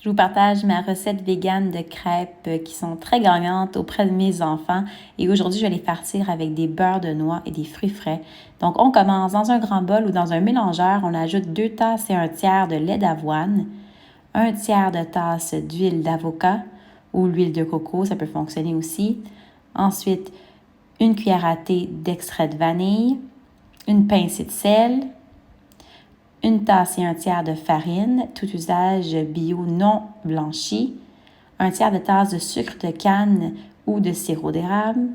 Je vous partage ma recette végane de crêpes qui sont très gagnantes auprès de mes enfants. Et aujourd'hui, je vais les farcir avec des beurres de noix et des fruits frais. Donc, on commence dans un grand bol ou dans un mélangeur. On ajoute 2 tasses et 1/3 de lait d'avoine, 1/3 de tasse d'huile d'avocat ou l'huile de coco, ça peut fonctionner aussi. Ensuite, 1 cuillère à thé d'extrait de vanille, une pincée de sel, 1 tasse et 1/3 de farine, tout usage bio non blanchi, 1/3 de tasse de sucre de canne ou de sirop d'érable,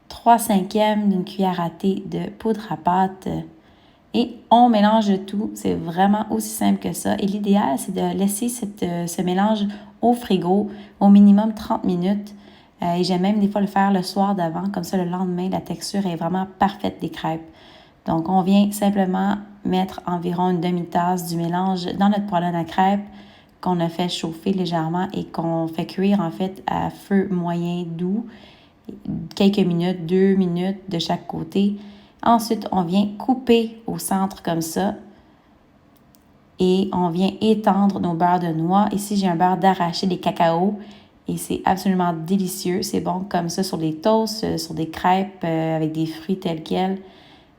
3/5 d'une cuillère à thé de poudre à pâte et on mélange le tout. C'est vraiment aussi simple que ça. Et l'idéal, c'est de laisser ce mélange au frigo au minimum 30 minutes. Et j'aime même des fois le faire le soir d'avant, comme ça le lendemain, la texture est vraiment parfaite des crêpes. Donc, on vient simplement mettre environ une demi-tasse du mélange dans notre poêlonne à crêpes qu'on a fait chauffer légèrement et qu'on fait cuire en fait à feu moyen doux, quelques minutes, 2 minutes de chaque côté. Ensuite, on vient couper au centre comme ça et on vient étendre nos beurres de noix. Ici, j'ai un beurre d'arachide et cacao et c'est absolument délicieux. C'est bon comme ça sur des toasts, sur des crêpes avec des fruits tels quels.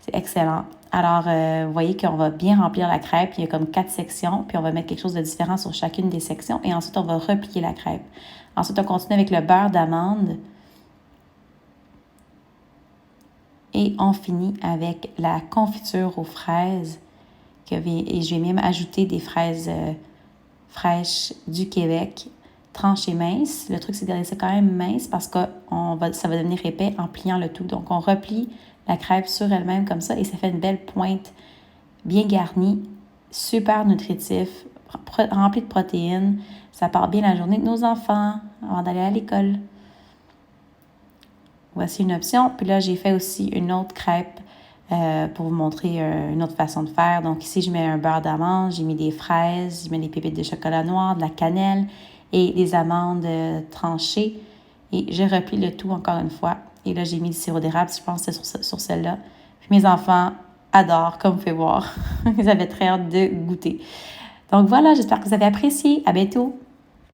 C'est excellent. Alors, vous voyez qu'on va bien remplir la crêpe. Il y a comme 4 sections, puis on va mettre quelque chose de différent sur chacune des sections. Et ensuite, on va replier la crêpe. Ensuite, on continue avec le beurre d'amande. Et on finit avec la confiture aux fraises. Et je vais même ajouter des fraises fraîches du Québec, tranchées minces. Le truc, c'est de laisser quand même mince parce que ça va devenir épais en pliant le tout. Donc, on replie la crêpe sur elle-même comme ça et ça fait une belle pointe bien garnie, super nutritif, rempli de protéines. Ça part bien la journée de nos enfants avant d'aller à l'école. Voici une option. Puis là, j'ai fait aussi une autre crêpe pour vous montrer une autre façon de faire. Donc ici, je mets un beurre d'amande, j'ai mis des fraises, je mets des pépites de chocolat noir, de la cannelle et des amandes tranchées. Et je replie le tout encore une fois. Et là, j'ai mis le sirop d'érable, je pense que c'est sur celle-là. Puis mes enfants adorent, comme vous pouvez voir. Ils avaient très hâte de goûter. Donc voilà, j'espère que vous avez apprécié. À bientôt!